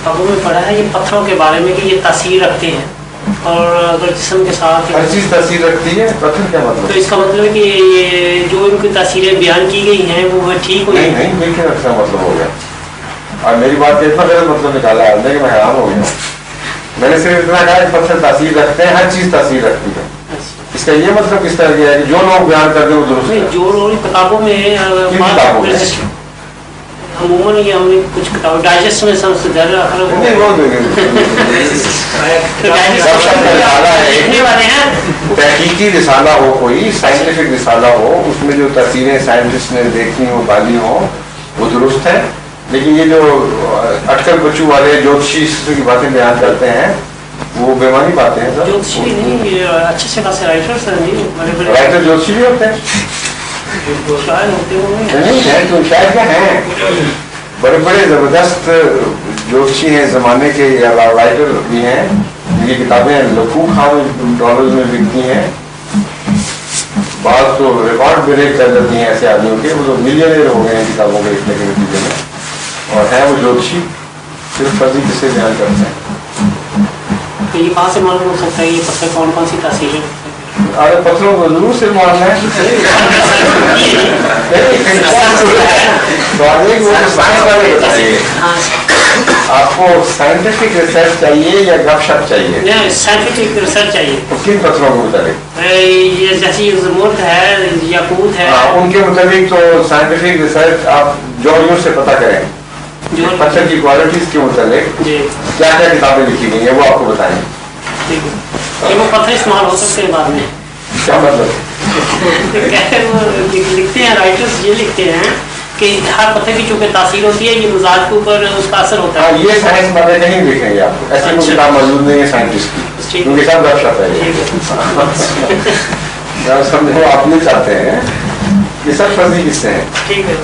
किताबों में पढ़ा है ये पत्थरों के बारे में कि ये तासीर रखते हैं और अगर जिस्म के साथ हर चीज तासीर रखती है, पत्थर क्या मतलब? तो इसका मतलब है कि ये जो इनकी तासीरें बयान की गई हैं वो ठीक हुई? नहीं, बिल्कुल अच्छा मतलब हो गया। और मेरी बात का इतना गलत मतलब निकाला आपने कि मैं हैरान हो गया। मैंने सिर्फ इतना कहा कि पत्थर तासीर रखते हैं, हर चीज तासीर रखती है। इसका ये मतलब किस तरह किया है कि जो लोग बयान करते हैं वो दुरुस्त है? जो लोग किताबों में अमूमन ये हमने कुछ किताब डाइजेस्ट में सबसे ज्यादा तहकीकी रिसाला हो, कोई साइंटिफिक रिसाला हो, उसमें जो तस्वीरें साइंटिस्ट ने देखी हो, डाली हो, वो दुरुस्त है। लेकिन ये जो अटकल बच्चू वाले ज्योतिषी की बातें बयान करते हैं वो बेमानी बातें हैं सर। ज्योतिषी नहीं, ये अच्छे से खासे राइटर्स हैं जी, बड़े राइटर ज्योतिषी भी होते हैं? शायद होते होंगे। नहीं है तो शायद क्या हैं, बड़े बड़े जबरदस्त ज्योतिषी हैं जमाने के, या राइटर भी हैं जिनकी किताबें लाखों डॉलर में बिकती हैं। बात तो रिकॉर्ड ब्रेक कर देती हैं ऐसे आदमियों के, वो तो मिलियनर हो गए हैं किताबों के लिखने के नतीजे में, और है वो ज्योतिषी सिर्फ फर्जी किसे बयान करते हैं। तो ये कहाँ से मालूम हो सकता है ये पत्थर कौन कौन सी तासीर है? अरे पत्थरों को जरूर से मारना है। आपको साइंटिफिक रिसर्च चाहिए या गपशप चाहिए? साइंटिफिक रिसर्च चाहिए। तो किन पत्थरों के मुताबिक? ये जैसे ज़मुर्द है, याकूत है, उनके मुताबिक तो साइंटिफिक रिसर्च आप जो से पता करें पत्थर की क्वालिटीज के मुताबिक क्या क्या किताबें लिखी गई है वो आपको बताएं। ठीक है, वो पत्थर इस्तेमाल हो सकते हैं बाद में। क्या मतलब? वो लिखते हैं राइटर्स, ये लिखते हैं कि हर पत्थर की चूंकि तासीर होती है, ये मिजाज के ऊपर उसका असर होता है। ये साइंस बातें नहीं लिखेंगे आपको, ऐसी कोई किताब मौजूद नहीं है साइंटिस्ट की, उनके साथ गपशप है। समझो आप नहीं चाहते हैं, ये सब फर्जी किस्से हैं। ठीक है।